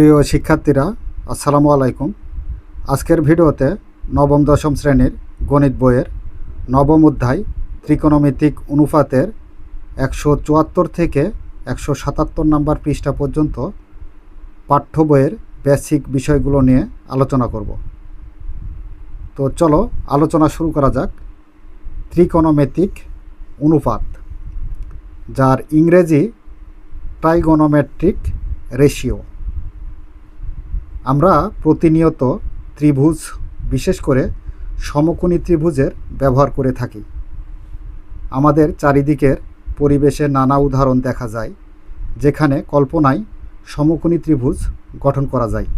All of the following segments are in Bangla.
প্রিয় শিক্ষার্থীরা, আসসালামু আলাইকুম। আজকের ভিডিওতে নবম দশম শ্রেণীর গণিত বইয়ের নবম অধ্যায় ত্রিকোণমিতিক অনুপাতের 174 থেকে 177 নম্বর পৃষ্ঠা পর্যন্ত পাঠ্য বইয়ের বেসিক বিষয়গুলো নিয়ে আলোচনা করব। তো চলো আলোচনা শুরু করা যাক। ত্রিকোণমিতিক অনুপাত, যার ইংরেজি ট্রাইগোনোমেট্রিক রেশিও। আমরা প্রতিনিয়ত ত্রিভুজ, বিশেষ করে সমকোণী ত্রিভুজের ব্যবহার করে থাকি। আমাদের চারিদিকের পরিবেশে নানা উদাহরণ দেখা যায় যেখানে কল্পনায় সমকোণী ত্রিভুজ গঠন করা যায়।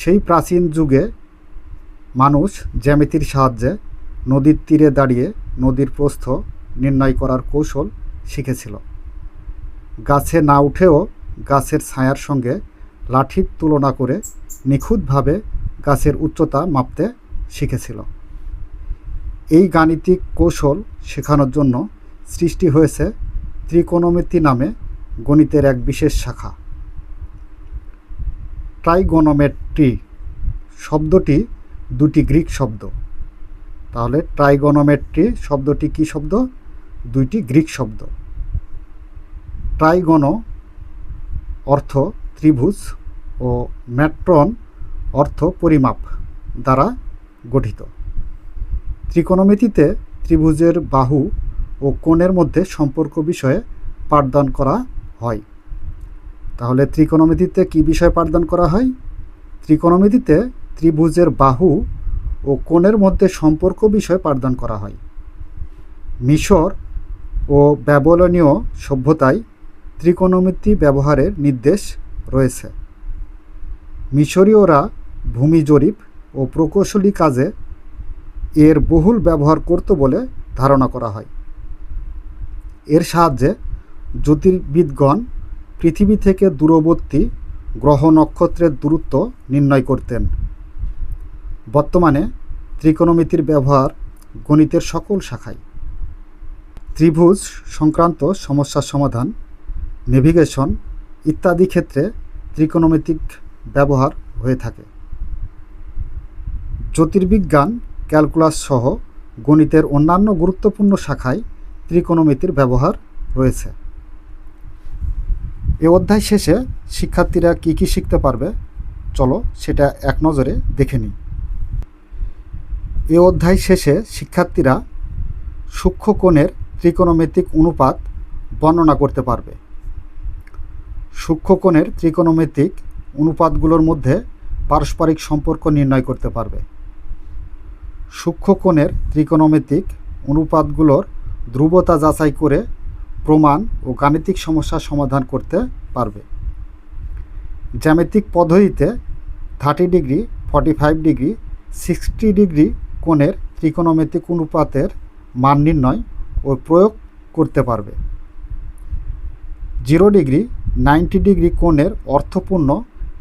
সেই প্রাচীন যুগে মানুষ জ্যামিতির সাহায্যে নদীর তীরে দাঁড়িয়ে নদীর প্রস্থ নির্ণয় করার কৌশল শিখেছিল। গাছে না উঠেও গাছের ছায়ার সঙ্গে লাঠির তুলনা করে নিখুঁতভাবে গাছের উচ্চতা মাপতে শিখেছিল। এই গাণিতিক কৌশল শেখানোর জন্য সৃষ্টি হয়েছে ত্রিকোণমিতি নামে গণিতের এক বিশেষ শাখা। ট্রাইগোনোমেট্রি শব্দটি দুটি গ্রিক শব্দ। তাহলে ট্রাইগোনোমেট্রি শব্দটি কী শব্দ? দুইটি গ্রিক শব্দ। ট্রাইগোনো অর্থ ত্রিভুজ ও ম্যাট্রন অর্থ পরিমাপ দ্বারা গঠিত। ত্রিকোণমিতিতে ত্রিভুজের বাহু ও কোণের মধ্যে সম্পর্ক বিষয়ে পাঠদান করা হয়। তাহলে ত্রিকোণমিতিতে কী বিষয় পাঠদান করা হয়? ত্রিকোণমিতিতে ত্রিভুজের বাহু ও কোণের মধ্যে সম্পর্ক বিষয়ে পাঠদান করা হয়। মিশর ও ব্যাবিলনীয় সভ্যতায় ত্রিকোণমিতি ব্যবহারের নির্দেশ রয়েছে। মিশরীয়রা ভূমি জরিপ ও প্রকৌশলী কাজে এর বহুল ব্যবহার করত বলে ধারণা করা হয়। এর সাহায্যে জ্যোতির্বিদগণ পৃথিবী থেকে দূরবর্তী গ্রহ নক্ষত্রের দূরত্ব নির্ণয় করতেন। বর্তমানে ত্রিকোণমিতির ব্যবহার গণিতের সকল শাখায়। ত্রিভুজ সংক্রান্ত সমস্যার সমাধান, নেভিগেশন ইত্যাদি ক্ষেত্রে ত্রিকোণমিতিক ব্যবহার হয়ে থাকে। জ্যোতির্বিজ্ঞান, ক্যালকুলাস সহ গণিতের অন্যান্য গুরুত্বপূর্ণ শাখায় ত্রিকোণমিতির ব্যবহার রয়েছে। এ অধ্যায় শেষে শিক্ষার্থীরা কী কী শিখতে পারবে, চলো সেটা এক নজরে দেখে নিই। এ অধ্যায় শেষে শিক্ষার্থীরা সূক্ষ্মকোণের ত্রিকোণমিতিক অনুপাত বর্ণনা করতে পারবে। সূক্ষ্মকোণের ত্রিকোণমিতিক অনুপাতগুলোর মধ্যে পারস্পরিক সম্পর্ক নির্ণয় করতে পারবে। সূক্ষ্মকোণের ত্রিকোণমিতিক অনুপাতগুলোর ধ্রুবতা যাচাই করে প্রমাণ ও গাণিতিক সমস্যার সমাধান করতে পারবে। জ্যামিতিক পদ্ধতিতে 30 ডিগ্রি, 45 ডিগ্রি, 60 ডিগ্রি কোণের ত্রিকোণমিতিক অনুপাতের মান নির্ণয় ও প্রয়োগ করতে পারবে। 0 ডিগ্রি, 90 ডিগ্রি কোণের অর্থপূর্ণ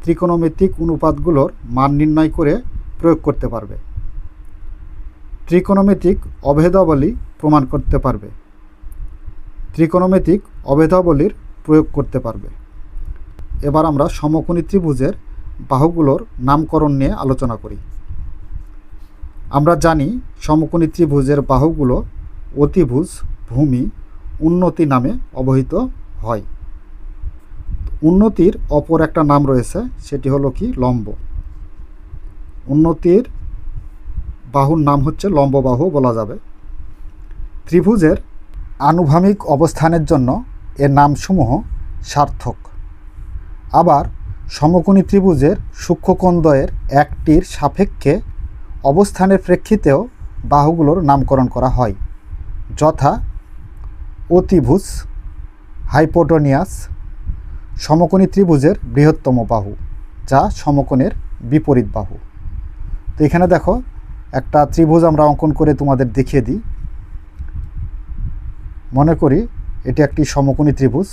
ত্রিকোণমিতিক অনুপাতগুলোর মান নির্ণয় করে প্রয়োগ করতে পারবে। ত্রিকোণমিতিক অভেদাবলী প্রমাণ করতে পারবে। ত্রিকোণমিতিক অভেদাবলীর প্রয়োগ করতে পারবে। এবার আমরা সমকোণী ত্রিভুজের বাহুগুলোর নামকরণ নিয়ে আলোচনা করি। আমরা জানি সমকোণী ত্রিভুজের বাহুগুলো অতিভুজ, ভূমি, উন্নতি নামে অবহিত হয়। উন্নতির অপর একটা নাম রয়েছে, সেটি হলো কি? লম্ব। উন্নতির বাহুর নাম হচ্ছে লম্ব বাহু বলা যাবে। ত্রিভুজের আনুভূমিক অবস্থানের জন্য এর নামসমূহ সার্থক। আবার সমকোণী ত্রিভুজের সূক্ষ্মকোণদ্বয়ের একটির সাপেক্ষে অবস্থানের প্রেক্ষিতেও বাহুগুলোর নামকরণ করা হয়, যথা অতিভুজ, হাইপোটেনিয়াস। সমকোণী ত্রিভুজের বৃহত্তম বাহু, যা সমকোণের বিপরীত বাহু। তো এখানে দেখো একটা ত্রিভুজ আমরা অঙ্কন করে তোমাদের দেখিয়ে দিই। মনে করি এটি একটি সমকোণী ত্রিভুজ।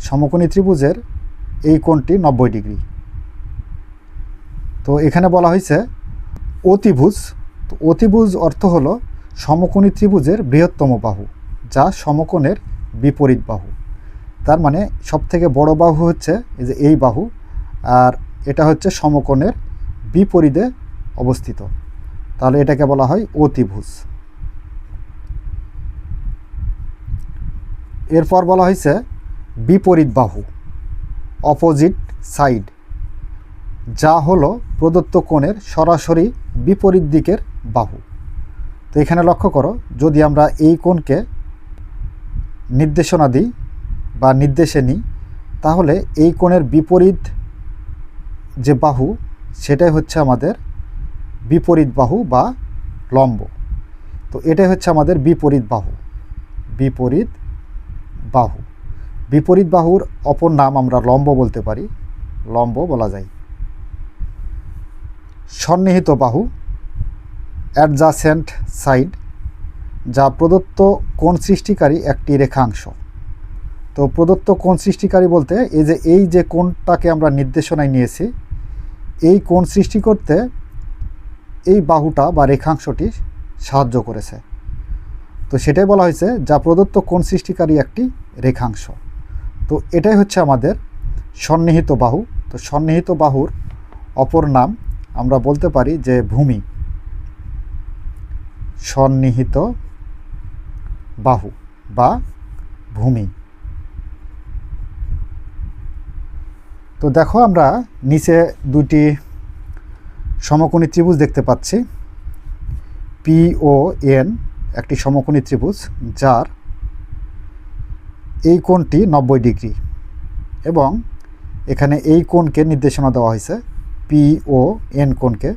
সমকোণী ত্রিভুজের এই কোণটি 90 ডিগ্রি। তো এখানে বলা হয়েছে অতিভুজ। তো অতিভুজ অর্থ হলো সমকোণী ত্রিভুজের বৃহত্তম বাহু, যা সমকোণের বিপরীত বাহু। তার মানে সবথেকে বড় বাহু হচ্ছে এই যে এই বাহু, আর এটা হচ্ছে সমকোণের বিপরীতে অবস্থিত, তাহলে এটাকে বলা হয় অতিভুজ। এরপর বলা হয়েছে বিপরীত বাহু, অপোজিট সাইড, যা হলো প্রদত্ত কোণের সরাসরি বিপরীত দিকের বাহু। তো এখানে লক্ষ্য করো, যদি আমরা এই কোণকে নির্দেশনা দিই বা নির্দেশে নিই, তাহলে এই কোণের বিপরীত যে বাহু সেটাই হচ্ছে আমাদের বিপরীত বাহু বা লম্ব। তো এটাই হচ্ছে আমাদের বিপরীত বাহু। বিপরীত বাহু, বিপরীত বাহুর অপর নাম আমরা লম্ব বলতে পারি, লম্ব বলা যায়। সন্নিহিত বাহু, অ্যাডজাসেন্ট সাইড, যা প্রদত্ত কোণ সৃষ্টিকারী একটি রেখাংশ। তো প্রদত্ত কোণ সৃষ্টিকারী বলতে এই যে কোণটাকে আমরা নির্দেশনায় নিয়েছি, এই কোণ সৃষ্টি করতে এই বাহুটা বা রেখাংশটি সাহায্য করেছে। তো সেটাই বলা হয়েছে যা প্রদত্ত কোণ সৃষ্টিকারী একটি রেখাংশ। তো এটাই হচ্ছে আমাদের সন্নিহিত বাহু। তো সন্নিহিত বাহুর অপর নাম আমরা বলতে পারি যে ভূমি, সন্নিহিত বাহু বা ভূমি। তো দেখো, আমরা নিচে দুটি সমকোণী ত্রিভুজ দেখতে পাচ্ছি। PON একটি সমকোণী ত্রিভুজ, যার এই কোণটি 90 ডিগ্রি, এবং এখানে এই কোণকে নির্দেশনা দেওয়া হয়েছে, PON কোণকে,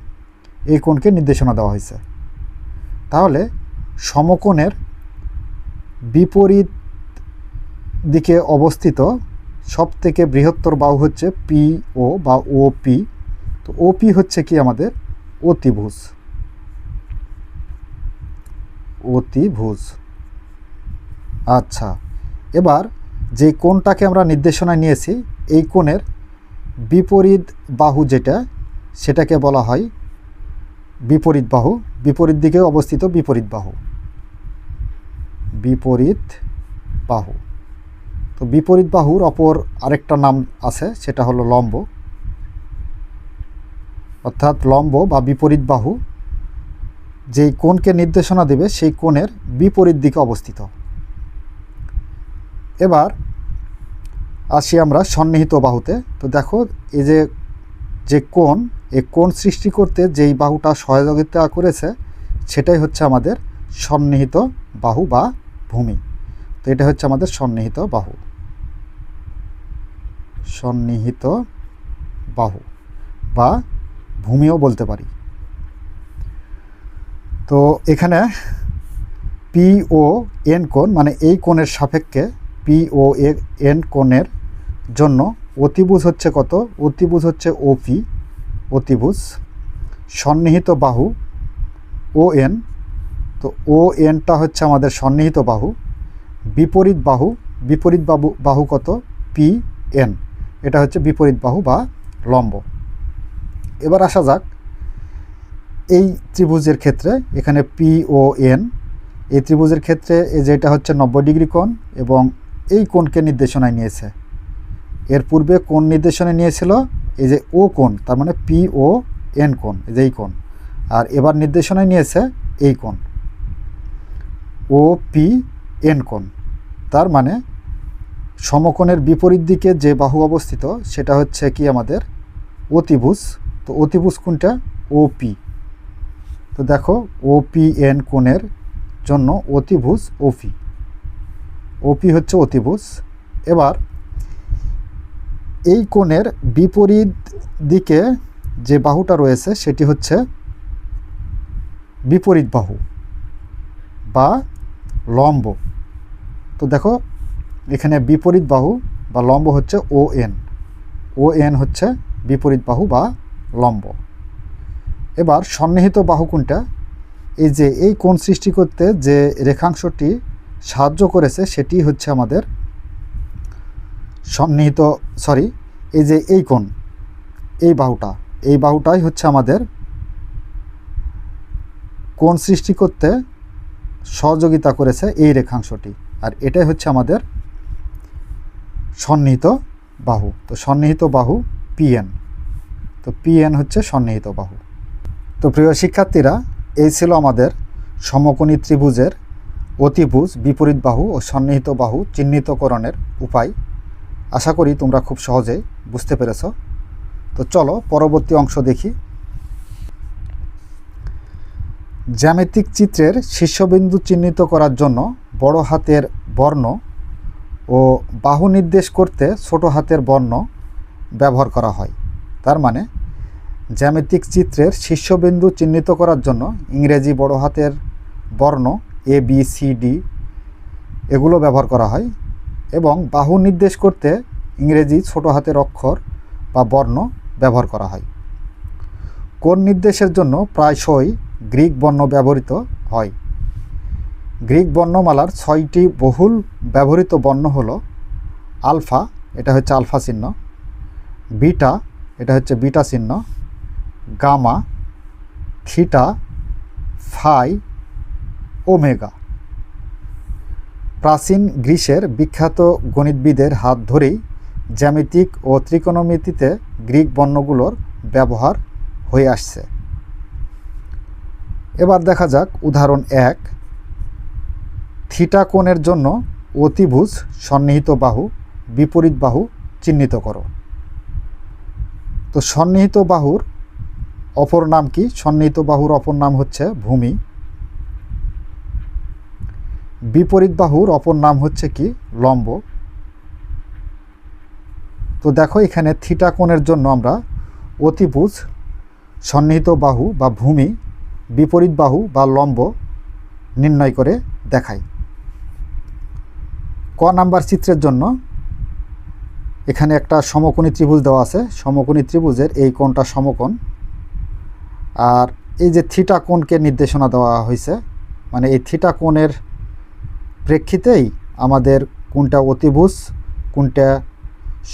এই কোণকে নির্দেশনা দেওয়া হয়েছে। তাহলে সমকোণের বিপরীত দিকে অবস্থিত সবথেকে বৃহত্তর বাহু হচ্ছে PO বা OP। তো OP হচ্ছে কি আমাদের অতিভুজ, অতিভুজ। আচ্ছা, এবার যে কোণটাকে আমরা নির্দেশনায় নিয়েছি, এই কোণের বিপরীত বাহু যেটা, সেটাকে বলা হয় বিপরীত বাহু, বিপরীত দিকে অবস্থিত বিপরীত বাহু, বিপরীত বাহু। তো বিপরীত বাহুর অপর আরেকটা নাম আছে, সেটা হলো লম্ব, অর্থাৎ লম্ব বা বিপরীত বাহু যেই কোণকে নির্দেশনা দেবে সেই কোণের বিপরীত দিকে অবস্থিত। এবার আসি আমরা সন্নিহিত বাহুতে। তো দেখো, এই যে কোণ, এই কোণ সৃষ্টি করতে যেই বাহুটা সহযোগিতা করেছে সেটাই হচ্ছে আমাদের সন্নিহিত বাহু বা ভূমি। তো এটা হচ্ছে আমাদের সন্নিহিত বাহু, সন্নিহিত বাহু বা ভূমিও বলতে পারি। তো এখানে PON কোণ, মানে এই কোণের সাপেক্ষে PON কোণের জন্য অতিভুজ হচ্ছে কত? অতিভুজ হচ্ছে OP, অতিভুজ। সন্নিহিত বাহু ON, তো ONটা হচ্ছে আমাদের সন্নিহিত বাহু। বিপরীত বাহু, বিপরীত বাহু কত? PN, এটা হচ্ছে বিপরীত বাহু বা লম্ব। এবার আসা যাক এই ত্রিভুজের ক্ষেত্রে। এখানে PON, এই ত্রিভুজের ক্ষেত্রে যেটা হচ্ছে 90 ডিগ্রি কোণ, এবং এই কোণকে নির্দেশনায় নিয়েছে। এর পূর্বে কোণ নির্দেশনায় নিয়েছিল এই যে O কোণ, তার মানে PON কোণ, এই কোণ। আর এবার নির্দেশনায় নিয়েছে এই কোণ, OPN কোণ। তার মানে সমকোণের বিপরীত দিকে যে বাহু অবস্থিত সেটা হচ্ছে কি আমাদের অতিভুজ। তো অতিভুজ কোণটা? OP। তো দেখো, OPN কোণের জন্য অতিভুজ OP, OP হচ্ছে অতিভুজ। এবার এই কোণের বিপরীত দিকে যে বাহুটা রয়েছে সেটি হচ্ছে বিপরীত বাহু বা লম্ব। তো দেখো, এখানে বিপরীত বাহু বা লম্ব হচ্ছে ON, ON হচ্ছে বিপরীত বাহু বা লম্ব। এবার সন্নিহিত বাহু কোণটা? এই কোণ সৃষ্টি করতে যে রেখাংশটি সাহায্য করেছে সেটি হচ্ছে আমাদের সন্নিহিত, এই কোণ, এই বাহুটাই হচ্ছে আমাদের কোণ সৃষ্টি করতে সহযোগিতা করেছে এই রেখাংশটি। আর এটাই হচ্ছে আমাদের সন্নিহিত বাহু। তো সন্নিহিত বাহু পিএন। তো পিএন হচ্ছে সন্নিহিত বাহু। তো প্রিয় শিক্ষার্থীরা, এই ছিল আমাদের সমকোণী ত্রিভুজের অতিভুজ, বিপরীত বাহু ও সন্নিহিত বাহু চিহ্নিতকরণের উপায়। আশা করি তোমরা খুব সহজেই বুঝতে পেরেছ। তো চলো পরবর্তী অংশ দেখি। জ্যামিতিক চিত্রের শীর্ষবিন্দু চিহ্নিত করার জন্য বড় হাতের বর্ণ ও বাহু নির্দেশ করতে ছোট হাতের বর্ণ ব্যবহার করা হয়। তার মানে জ্যামিতিক চিত্রের শীর্ষবিন্দু চিহ্নিত করার জন্য ইংরেজি বড় হাতের বর্ণ ABCD এগুলো ব্যবহার করা হয় এবং বাহু নির্দেশ করতে ইংরেজি ছোট হাতের অক্ষর বা বর্ণ ব্যবহার করা হয়। কোণ নির্দেশের জন্য প্রায়শই গ্রিক বর্ণ ব্যবহৃত হয়। গ্রিক বর্ণমালার 6টি বহুল ব্যবহৃত বর্ণ হলো আলফা, এটা হচ্ছে আলফা চিহ্ন, বিটা, এটা হচ্ছে বিটা চিহ্ন, গামা, থিটা, ফাই, ওমেগা। প্রাচীন গ্রিসের বিখ্যাত গণিতবিদের হাত ধরেই জ্যামিতিক ও ত্রিকোণমিতিতে গ্রিক বর্ণগুলোর ব্যবহার হয়ে আসছে। এবার দেখা যাক উদাহরণ 1। থিটা কোণের জন্য অতিভুজ, সন্নিহিত বাহু, বিপরীত বাহু চিহ্নিত করো। তো সন্নিহিত বাহুর অপর নাম কি? সন্নিহিত বাহুর অপর নাম হচ্ছে ভূমি। বিপরীত বাহুর অপর নাম হচ্ছে কি? লম্ব। তো দেখো এখানে থিটা কোণের জন্য আমরা অতিভুজ, সন্নিহিত বাহু বা ভূমি, বিপরীত বাহু বা লম্ব নির্ণয় করে দেখাই। ক নাম্বার চিত্রের জন্য এখানে একটা সমকোণী ত্রিভুজ দেওয়া আছে। সমকোণী ত্রিভুজের এই কোণটা সমকোণ, আর এই যে থিটা কোণকে নির্দেশনা দেওয়া হয়েছে, মানে এই থিটা কোণের প্রেক্ষিতেই আমাদের কোনটা অতিভুজ, কোনটা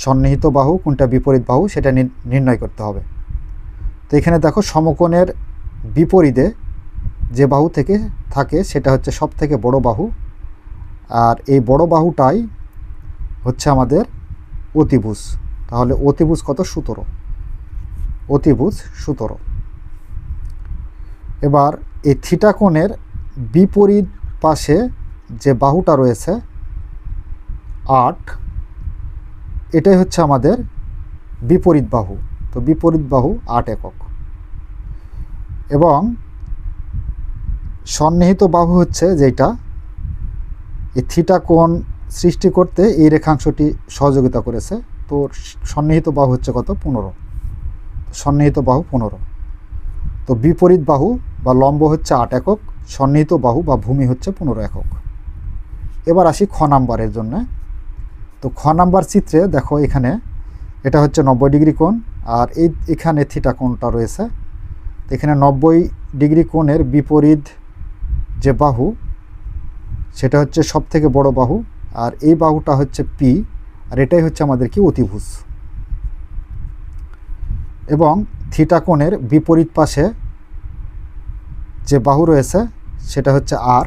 সন্নিহিত বাহু, কোনটা বিপরীত বাহু সেটা নির্ণয় করতে হবে। তো এখানে দেখো সমকোণের বিপরীতে যে বাহু থেকে থাকে সেটা হচ্ছে সব থেকে বড় বাহু, আর এই বড় বাহুটাই হচ্ছে আমাদের অতিভুজ। তাহলে অতিভুজ কত? 17। অতিভুজ 17। এবার এই থিটা কোণের বিপরীত পাশে যে বাহুটা রয়েছে 8, এটাই হচ্ছে আমাদের বিপরীত বাহু। তো বিপরীত বাহু 8 একক। এবং সন্নিহিত বাহু হচ্ছে যেটা এই থিটা কোণ সৃষ্টি করতে এই রেখাংশটি সহযোগিতা করেছে। তো সন্নিহিত বাহু হচ্ছে কত? 15। সন্নিহিত বাহু 15। তো বিপরীত বাহু বা লম্ব হচ্ছে 8 একক, সন্নিহিত বাহু বা ভূমি হচ্ছে 15 একক। এবার আসি খ নাম্বারের জন্য। তো খ নাম্বার চিত্রে দেখো এখানে এটা হচ্ছে 90 ডিগ্রি কোণ, আর এখানে থিটা কোণটা রয়েছে। তো এখানে 90 ডিগ্রি কোণের বিপরীত যে বাহু সেটা হচ্ছে সব থেকে বড় বাহু, আর এই বাহুটা হচ্ছে পি, আর এটাই হচ্ছে আমাদের কি? অতিভুজ। এবং থিটা কোণের বিপরীত পাশে যে বাহু রয়েছে সেটা হচ্ছে আর,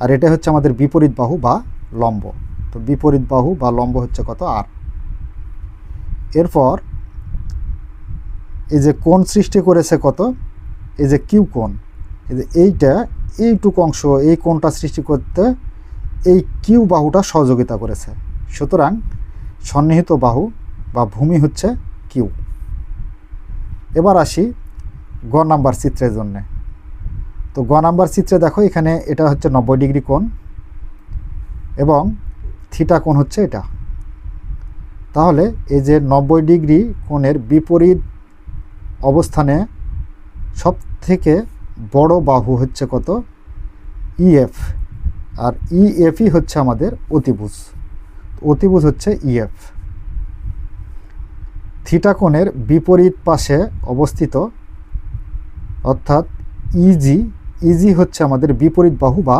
আর এটা হচ্ছে আমাদের বিপরীত বাহু বা লম্ব। তো বিপরীত বাহু বা লম্ব হচ্ছে কত? আর। এরপর এই যে কোণ সৃষ্টি করেছে কত? এই যে কিউ কোণ, এই যে এইটুকু অংশ, এই কোণটা সৃষ্টি করতে এই কিউ বাহুটা সহযোগিতা করেছে। সুতরাং সন্নিহিত বাহু বা ভূমি হচ্ছে কিউ। এবার আসি গ নাম্বার চিত্রের জন্য। তো গ নাম্বার চিত্রে দেখো এখানে এটা হচ্ছে 90 ডিগ্রি কোণ এবং থিটা কোণ হচ্ছে এটা। তাহলে এই যে 90 ডিগ্রি কোণের বিপরীত অবস্থানে সব থেকে বড় বাহু হচ্ছে কত? ইএফ, আর ইএফই হচ্ছে আমাদের অতিভুজ। অতিভুজ হচ্ছে ইএফ। থিটা কোণের বিপরীত পাশে অবস্থিত অর্থাৎ ইজি হচ্ছে আমাদের বিপরীত বাহু বা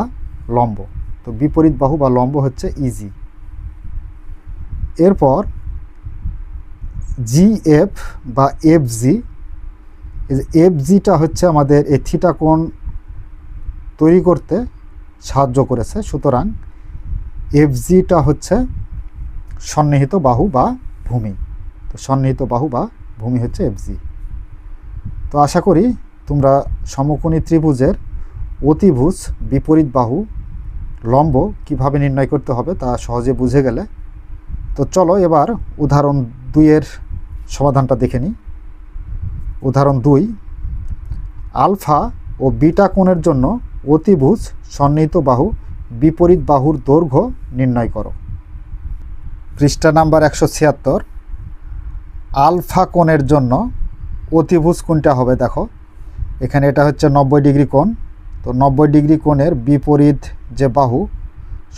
লম্ব। তো বিপরীত বাহু বা লম্ব হচ্ছে ইজি। এরপর জিএফ বা এফজি, এই যে এফজিটা হচ্ছে আমাদের এই থিটা কোণ তৈরি করতে সাহায্য করেছে। সুতরাং এফজিটা হচ্ছে সন্নিহিত বাহু বা ভূমি। তো সন্নিহিত বাহু বা ভূমি হচ্ছে এফজি। তো আশা করি তোমরা সমকোণী ত্রিভুজের অতিভুজ, বিপরীত বাহু, লম্ব কিভাবে নির্ণয় করতে হবে তা সহজে বুঝে গেলে। তো চলো এবার উদাহরণ 2-এর সমাধানটা দেখে নিই। উদাহরণ 2, আলফা ও বিটা কোণের জন্য অতিভুজ সন্নিহিত বাহু বিপরীত বাহুর দৈর্ঘ্য নির্ণয় করো। পৃষ্ঠা নাম্বার 176। আলফা কোণের জন্য অতিভুজ কোণটা হবে, দেখো এখানে এটা হচ্ছে 90 ডিগ্রি কোণ। তো 90 ডিগ্রি কোণের বিপরীত যে বাহু,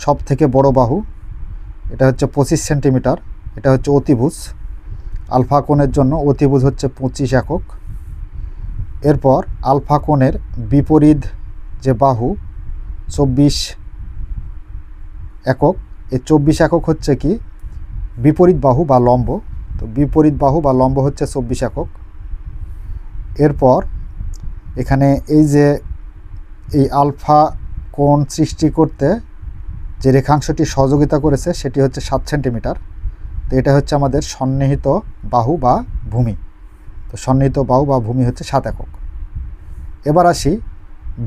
সব থেকে বড় বাহু, এটা হচ্ছে 25 সেন্টিমিটার, এটা হচ্ছে অতিভুজ। আলফা কোণের জন্য অতিভুজ হচ্ছে 25 একক। এরপর আলফা কোণের বিপরীত যে বাহু 24 একক, এই 24 একক হচ্ছে কি বিপরীত বাহু বা লম্ব। তো বিপরীত বাহু বা লম্ব হচ্ছে 24 একক। এরপর এখানে এই আলফা কোণ সৃষ্টি করতে যে রেখাংশটি সহযোগিতা করেছে সেটি হচ্ছে 7 সেন্টিমিটার। তো এটা হচ্ছে আমাদের সন্নিহিত বাহু বা ভূমি। তো সন্নিহিত বাহু বা ভূমি হচ্ছে 7 একক। এবার আসি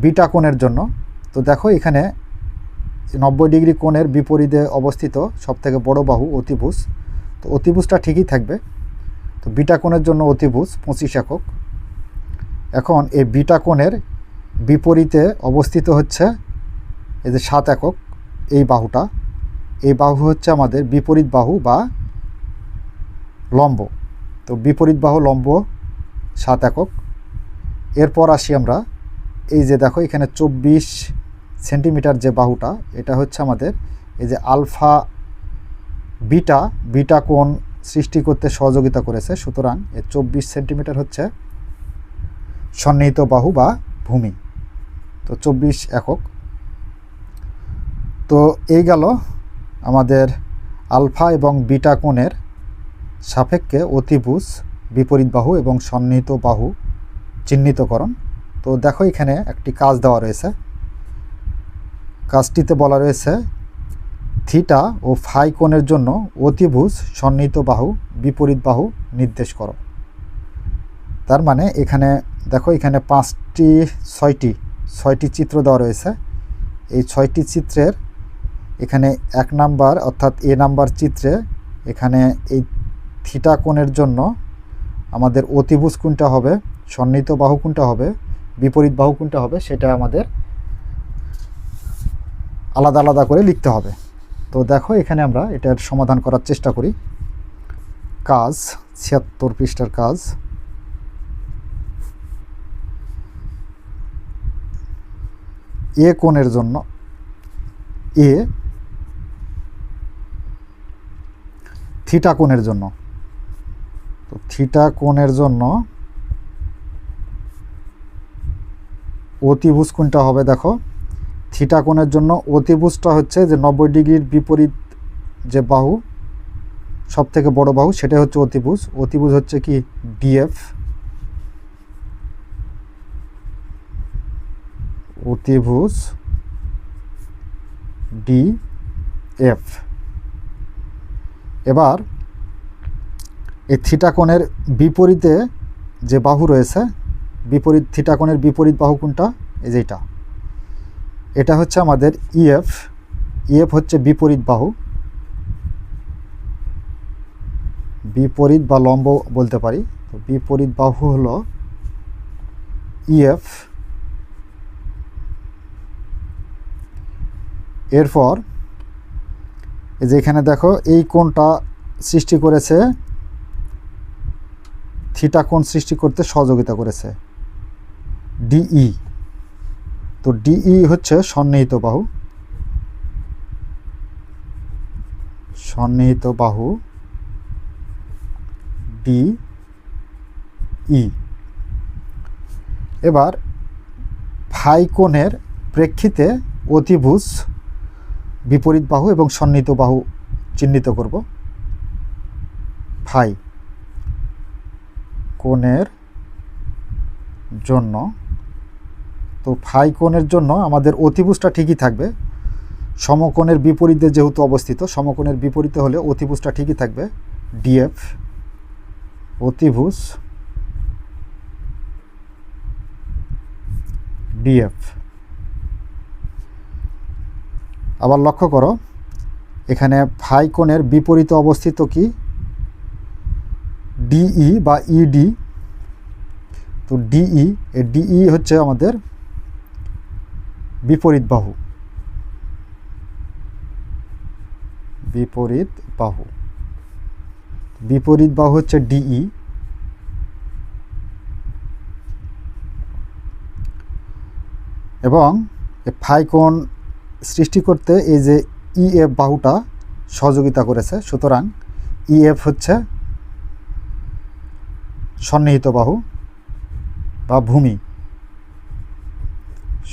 বিটা কোণের জন্য। তো দেখো এখানে 90 ডিগ্রি কোণের বিপরীতে অবস্থিত সবথেকে বড় বাহু অতিভুজ। তো অতিভুজটা ঠিকই থাকবে। তো বিটা কোণের জন্য অতিভুজ 25 একক। এখন এই বিটা কোণের বিপরীতে অবস্থিত হচ্ছে এই যে 7 একক এই বাহুটা, এই বাহু হচ্ছে আমাদের বিপরীত বাহু বা লম্ব। তো বিপরীত বাহু লম্ব 7 একক। এরপর আসি আমরা, এই যে দেখো এখানে 24 সেন্টিমিটার যে বাহুটা, এটা হচ্ছে আমাদের এই যে আলফা বিটা কোণ সৃষ্টি করতে সহযোগিতা করেছে। সুতরাং এই 24 সেন্টিমিটার হচ্ছে সন্নিহিত বাহু বা ভূমি। তো 24 একক। তো এই গেল আমাদের আলফা এবং বিটা কোণের সাপেক্ষে অতিভুজ, বিপরীত বাহু এবং সন্নিহিত বাহু চিহ্নিতকরণ। তো দেখো এখানে একটি কাজ দেওয়া রয়েছে। কাজটিতে বলা রয়েছে থিটা ও ফাই কোণের জন্য অতিভুজ সন্নিহিত বাহু বিপরীত বাহু নির্দেশ করো। তার মানে এখানে দেখো এখানে 6টি চিত্র দেওয়া রয়েছে। এই 6টি চিত্রের এখানে 1 নাম্বার অর্থাৎ এ নাম্বার চিত্রে এখানে এই থিটা কোণের জন্য আমাদের অতিভুজ কোণটা হবে, সন্নিহিত বাহু কোণটা হবে, বিপরীত বাহু কোণটা হবে, সেটা আমাদের আলাদা আলাদা করে লিখতে হবে। তো দেখো এখানে আমরা এটার সমাধান করার চেষ্টা করি। কাজ 76 পৃষ্ঠার কাজ। এ কোণের জন্য থিটা কোণের জন্য, তো থিটা কোণের জন্য অতিভুজ কোণটা হবে, দেখো থিটা কোণের জন্য অতিভুজটা হচ্ছে যে 90 ডিগ্রির বিপরীত যে বাহু, সব থেকে বড় বাহু, সেটা হচ্ছে অতিভুজ। অতিভুজ হচ্ছে কি ডিএফ, অতিভুজ ডিএফ। এবার এই থিটা কোণের বিপরীতে যে বাহু রয়েছে, থিটা কোণের বিপরীত বাহু কোনটা, এই যে এটা হচ্ছে আমাদের ইএফ। ইএফ হচ্ছে বিপরীত বাহু, বিপরীত বা লম্ব বলতে পারি। তো বিপরীত বাহু হলো ইএফ। এরপর এই যে এখানে দেখো এই কোণটা সৃষ্টি করেছে, থিটা কোণ সৃষ্টি করতে সহযোগিতা করেছে ডিই। তো ডিই হচ্ছে সন্নিহিত বাহু, সন্নিহিত বাহু ডিই। এবার ফাই কোণের প্রেক্ষিতে অতিভুজ, বিপরীত বাহু এবং সন্নিহিত বাহু চিহ্নিত করব। ফাই কোণের জন্য, তো ফাই কোণের জন্য আমাদের অতিভুজটা ঠিকই থাকবে, সমকোণের বিপরীতে যেহেতু অবস্থিত, সমকোণের বিপরীতে হলে অতিভুজটা ঠিকই থাকবে ডিএফ, অতিভুজ ডিএফ। আবার লক্ষ্য করো এখানে ফাই কোণের বিপরীতে অবস্থিত কি ডিই বা ইডি। তো ডিই হচ্ছে আমাদের বিপরীত বাহু, বিপরীত বাহু, বিপরীত বাহু হচ্ছে ডিই। এবং ফাই কোণ সৃষ্টি করতে এই যে ইএফ বাহুটা সহযোগিতা করেছে, সুতরাং ইএফ হচ্ছে সন্নিহিত বাহু বা ভূমি,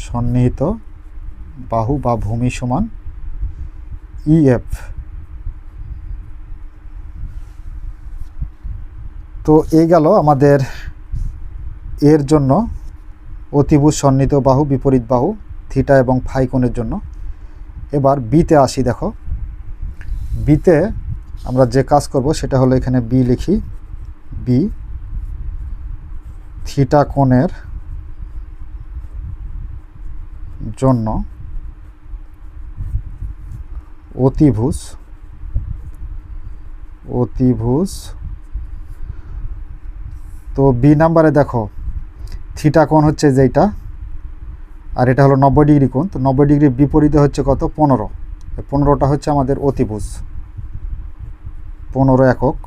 সন্নিহিত বাহু বা ভূমি সমান ইএফ। তো এই গেল আমাদের এর জন্য অতিভুজ সন্নিহিত বাহু বিপরীত বাহু থিটা এবং ফাই কোণের জন্য। এবার বিতে আসি। দেখো বিতে আমরা যে কাজ করব সেটা হলো এখানে বি লিখি, বি থিটা কোণের জন্য অতিভুজ, অতিভুজ। তো বি নাম্বারে দেখো থিটা কোণ হচ্ছে যেটা, আর এটা হলো 90 ডিগ্রি কোণ। তো 90 ডিগ্রির বিপরীতে হচ্ছে কত 15, 15টা হচ্ছে আমাদের অতিভুজ, 15 একক।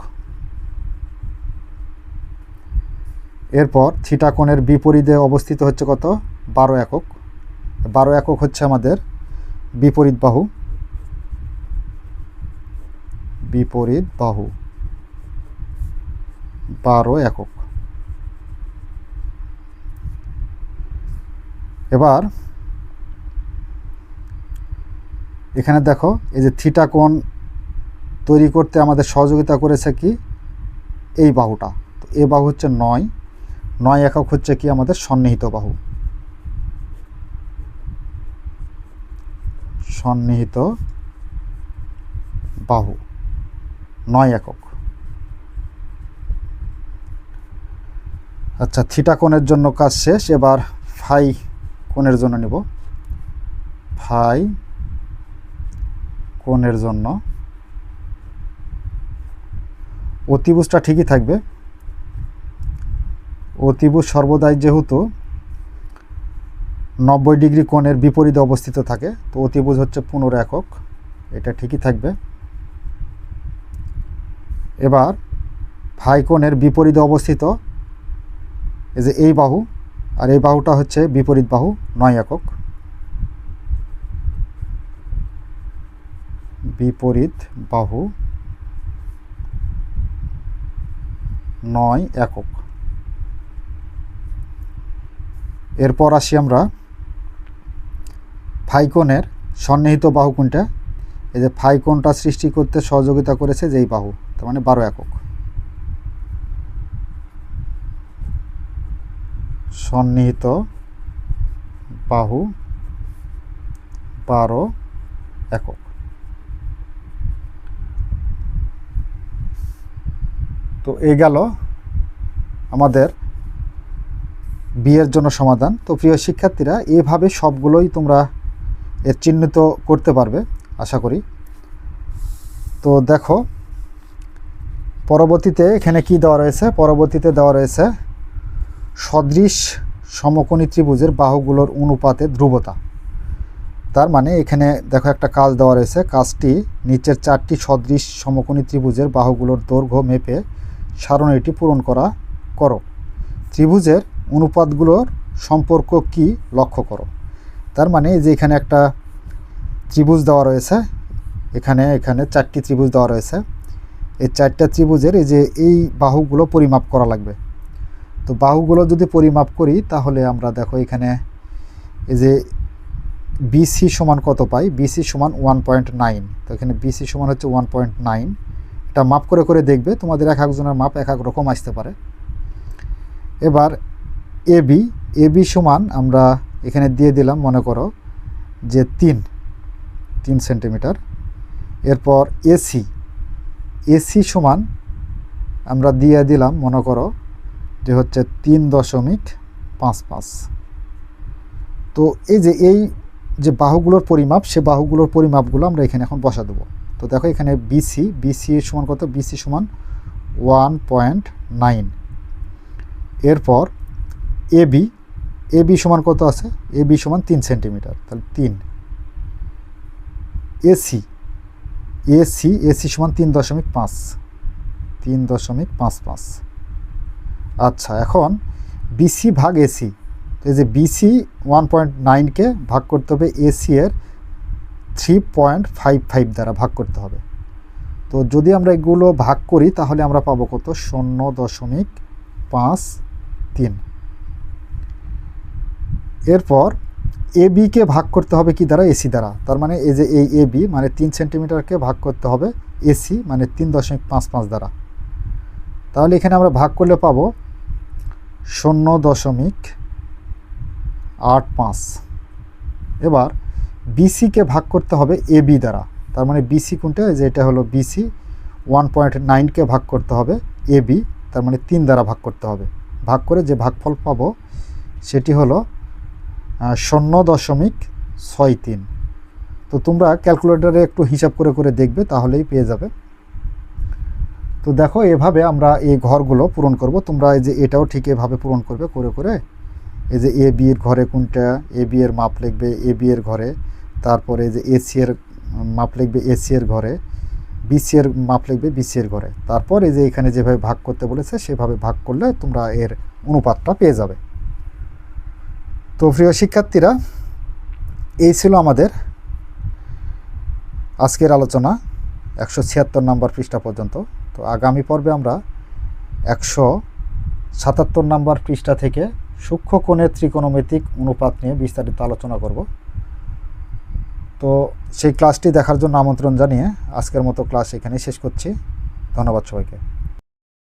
এরপর থিটা কোণের বিপরীতে অবস্থিত হচ্ছে কত 12 একক, 12 একক হচ্ছে আমাদের বিপরীত বাহু, বিপরীত বাহু 12 একক। এবার এখানে দেখো এই যে থিটা কোণ তৈরি করতে আমাদের সহযোগিতা করেছে কি এই বাহুটা। তো এই বাহু হচ্ছে 9 একক হচ্ছে কি আমাদের সন্নিহিত বাহু, সন্নিহিত বাহু 9 একক। আচ্ছা, থিটা কোণের জন্য কাজ শেষ। এবার ফাই কোণের জন্য নিব। ফাই কোণের জন্য অতিভুজটা ঠিকই থাকবে, অতিভুজ সর্বদাই যেহেতু 90 ডিগ্রি কোণের বিপরীতে অবস্থিত থাকে, তো অতিভুজ হচ্ছে 15 একক, এটা ঠিকই থাকবে। এবার ফাই কোণের বিপরীতে অবস্থিত এই যে এই বাহু, আর এই বাহুটা হচ্ছে বিপরীত বাহু 9 একক, বিপরীত বাহু 9 একক। এরপর আসি আমরা ফাই কোণের সন্নিহিত বাহু কোণটা। এই যে ফাই কোণটা সৃষ্টি করতে সহযোগিতা করেছে যেই বাহু, তার মানে 12 একক, সন্নিহিত বাহু 12 একক। তো এই গেল আমাদের বিয়ের জন্য সমাধান। তো প্রিয় শিক্ষার্থীরা, এভাবে সবগুলোই তোমরা এর চিহ্নিত করতে পারবে আশা করি। তো দেখো পরবর্তীতে এখানে কি দেওয়া রয়েছে, পরবর্তীতে দেওয়া রয়েছে সদৃশ সমকোণী ত্রিভুজের বাহুগুলোর অনুপাতে ধ্রুবতা। তার মানে এখানে দেখো একটা কাজ দেওয়া রয়েছে, কাজটি নিচের 4টি সদৃশ সমকোণী ত্রিভুজের বাহুগুলোর দৈর্ঘ্য মেপে সারণীটি পূরণ করো। ত্রিভুজের অনুপাতগুলোর সম্পর্ক কি লক্ষ্য করো। তার মানে যে এখানে একটা ত্রিভুজ দেওয়া রয়েছে, এখানে 4টি ত্রিভুজ দেওয়া রয়েছে। এই 4টা ত্রিভুজের এই যে এই বাহুগুলো পরিমাপ করা লাগবে। তো বাহুগুলো যদি পরিমাপ করি তাহলে আমরা দেখো এখানে এই যে বিসি সমান কত পাই, বিসি সমান 1.9। তো এখানে বিসি সমান হচ্ছে 1.9। এটা মাপ করে করে দেখবে, তোমাদের এক একজনের মাপ এক এক রকম আসতে পারে। এবার এবি সমান আমরা এখানে দিয়ে দিলাম মনে করো যে 3 3 সেন্টিমিটার। এরপর এসি, এসি সমান আমরা দিয়ে দিলাম, মনে করো যে হচ্ছে 3.55। তো এই যে বাহুগুলোর পরিমাপ, সে বাহুগুলোর পরিমাপগুলো আমরা এখানে এখন বসা দেবো। তো দেখো এখানে বিসি, বিসি সমান কত? বিসি সমান 1.9। এরপর এবি, এবি সমান কত আছে? এবি সমান 3 সেন্টিমিটার, তাহলে 3। এসি, এসি, এসি সমান 3.5, 3.55। আচ্ছা, এখন বিসি ভাগ এসি, এই যে বিসি 1.9কে ভাগ করতে হবে এসি এর 3.55 দ্বারা ভাগ করতে হবে। তো যদি আমরা এগুলো ভাগ করি তাহলে আমরা পাবো কত? 0.53। এরপর এবিকে ভাগ করতে হবে কি দ্বারা? এসি দ্বারা। তার মানে এই যে এই এবি মানে 3 সেন্টিমিটারকে ভাগ করতে হবে এসি মানে 3.55 দ্বারা। তাহলে এখানে আমরা ভাগ করলে পাবো 0.85। এবার বিসিকে ভাগ করতে হবে এবি দ্বারা। তার মানে বিসি কোনটা? যে এটা হলো বিসি, 1.9কে ভাগ করতে হবে এবি, তার মানে 3 দ্বারা ভাগ করতে হবে। ভাগ করে যে ভাগফল পাবো সেটি হলো 0.63। তো তোমরা ক্যালকুলেটরে একটু হিসাব করে করে দেখবে, তাহলেই পেয়ে যাবে। তো দেখো এভাবে আমরা এই ঘরগুলো পূরণ করব। তোমরা এই যে এটাও ঠিক এভাবে পূরণ করবে করে করে। এই যে এ বি এর ঘরে কোনটা? এ বি এর মাপ লিখবে এ বি এর ঘরে, তারপরে যে এসি এর মাপ লিখবে এসি এর ঘরে, বিসি এর মাপ লিখবে বিসি এর ঘরে। তারপর এই যে এখানে যেভাবে ভাগ করতে বলেছে সেভাবে ভাগ করলে তোমরা এর অনুপাতটা পেয়ে যাবে। তো প্রিয় শিক্ষার্থীরা, এই ছিল আমাদের আজকের আলোচনা 176 নম্বর পৃষ্ঠা পর্যন্ত। তো আগামী পর্বে আমরা 177 নম্বর পৃষ্ঠা থেকে সূক্ষ্মকোণের ত্রিকোণমিতিক অনুপাত নিয়ে বিস্তারিত আলোচনা করব। তো সেই ক্লাসটি দেখার জন্য আমন্ত্রণ জানিয়ে আজকের মতো ক্লাস এখানেই শেষ করছি। ধন্যবাদ সবাইকে।